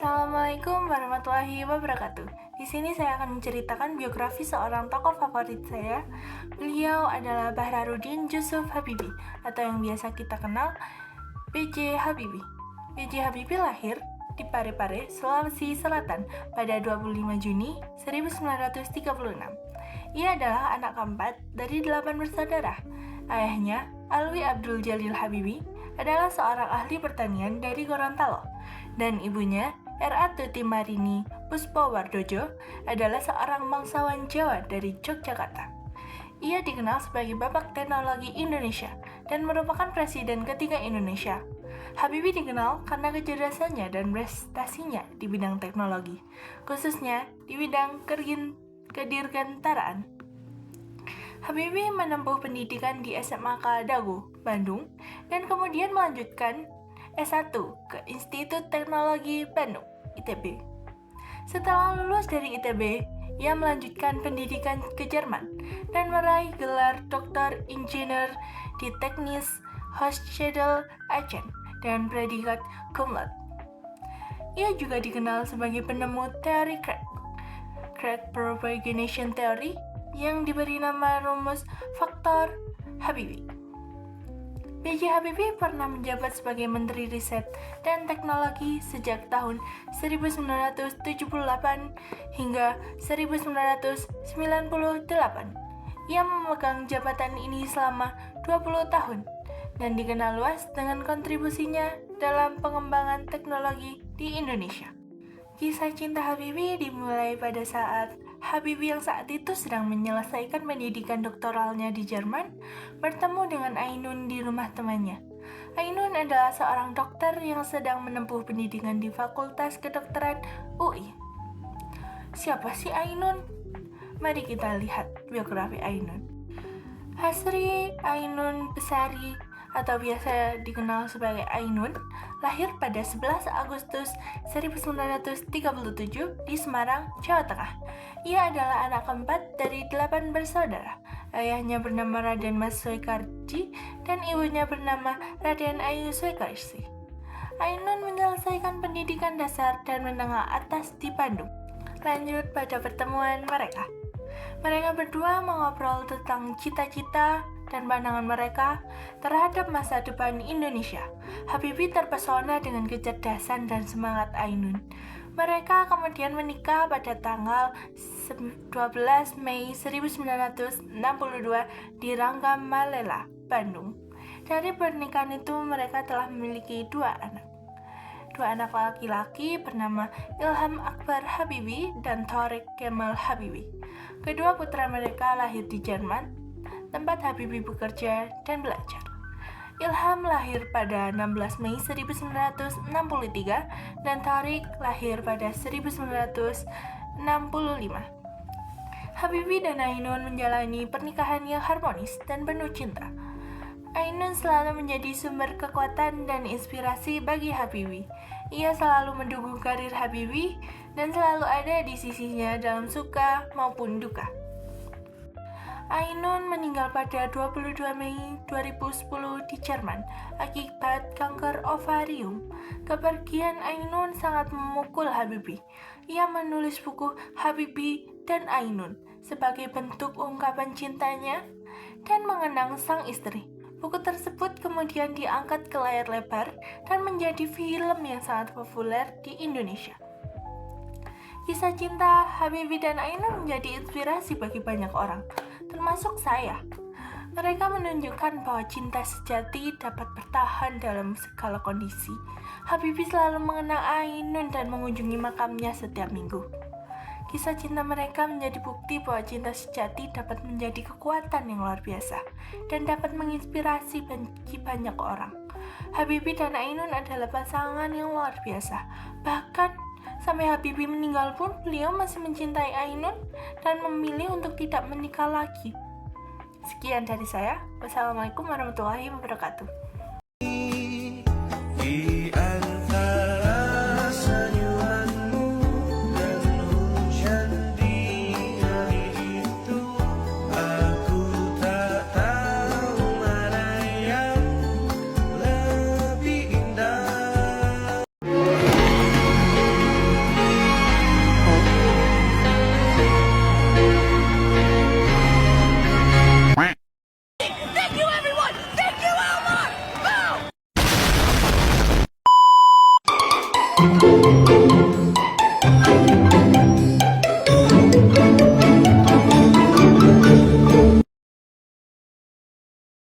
Assalamualaikum warahmatullahi wabarakatuh. Di sini saya akan menceritakan biografi seorang tokoh favorit saya. Beliau adalah Bahrudin Jusuf Habibie atau yang biasa kita kenal B.J. Habibie. B.J. Habibie lahir di Parepare, Sulawesi Selatan pada 25 Juni 1936. Ia adalah anak keempat dari 8 bersaudara. Ayahnya, Alwi Abdul Jalil Habibie, adalah seorang ahli pertanian dari Gorontalo, dan ibunya, R.A. Tuti Marini Puspowardojo, adalah seorang bangsawan Jawa dari Yogyakarta. Ia dikenal sebagai Bapak Teknologi Indonesia dan merupakan Presiden ketiga Indonesia. Habibie dikenal karena kecerdasannya dan prestasinya di bidang teknologi, khususnya di bidang kedirgantaraan. Habibie menempuh pendidikan di SMAK Dago, Bandung, dan kemudian melanjutkan S1 ke Institut Teknologi Bandung, ITB. Setelah lulus dari ITB, ia melanjutkan pendidikan ke Jerman dan meraih gelar Doktor Ingenieur di Technische Hochschule Aachen dan predikat cum laude. Ia juga dikenal sebagai penemu teori Craig Propagation Theory yang diberi nama rumus faktor Habibie. B.J. Habibie pernah menjabat sebagai Menteri Riset dan Teknologi sejak tahun 1978 hingga 1998. Ia memegang jabatan ini selama 20 tahun dan dikenal luas dengan kontribusinya dalam pengembangan teknologi di Indonesia. Kisah cinta Habibie dimulai pada saat Habibie yang saat itu sedang menyelesaikan pendidikan doktoralnya di Jerman bertemu dengan Ainun di rumah temannya. Ainun adalah seorang dokter yang sedang menempuh pendidikan di Fakultas Kedokteran UI. Siapa sih Ainun? Mari kita lihat biografi Ainun. Hasri Ainun Besari atau biasa dikenal sebagai Ainun, lahir pada 11 Agustus 1937 di Semarang, Jawa Tengah. Ia adalah anak keempat dari 8 bersaudara. Ayahnya bernama Raden Mas Soekarji dan ibunya bernama Raden Ayu Soekarsi. Ainun menyelesaikan pendidikan dasar dan menengah atas di Bandung. Lanjut pada pertemuan mereka. Mereka berdua mengobrol tentang cita-cita dan pandangan mereka terhadap masa depan Indonesia. Habibie terpesona dengan kecerdasan dan semangat Ainun. Mereka kemudian menikah pada tanggal 12 Mei 1962 di Ranggamalela, Bandung. Dari pernikahan itu mereka telah memiliki 2 anak. 2 anak laki-laki bernama Ilham Akbar Habibie dan Thorik Kemal Habibie. Kedua putra mereka lahir di Jerman, tempat Habibie bekerja dan belajar. Ilham lahir pada 16 Mei 1963 dan Thorik lahir pada 1965. Habibie dan Ainun menjalani pernikahan yang harmonis dan penuh cinta. Ainun selalu menjadi sumber kekuatan dan inspirasi bagi Habibie. Ia selalu mendukung karir Habibie dan selalu ada di sisinya dalam suka maupun duka. Ainun meninggal pada 22 Mei 2010 di Jerman akibat kanker ovarium. Kepergian Ainun sangat memukul Habibie. Ia menulis buku Habibie dan Ainun sebagai bentuk ungkapan cintanya dan mengenang sang istri. Buku tersebut kemudian diangkat ke layar lebar dan menjadi film yang sangat populer di Indonesia. Kisah cinta Habibie dan Ainun menjadi inspirasi bagi banyak orang, termasuk saya. Mereka menunjukkan bahwa cinta sejati dapat bertahan dalam segala kondisi. Habibie selalu mengenang Ainun dan mengunjungi makamnya setiap minggu. Kisah cinta mereka menjadi bukti bahwa cinta sejati dapat menjadi kekuatan yang luar biasa dan dapat menginspirasi bagi banyak orang. Habibie dan Ainun adalah pasangan yang luar biasa. Bahkan sampai Habibie meninggal pun beliau masih mencintai Ainun dan memilih untuk tidak menikah lagi. Sekian dari saya. Wassalamualaikum warahmatullahi wabarakatuh.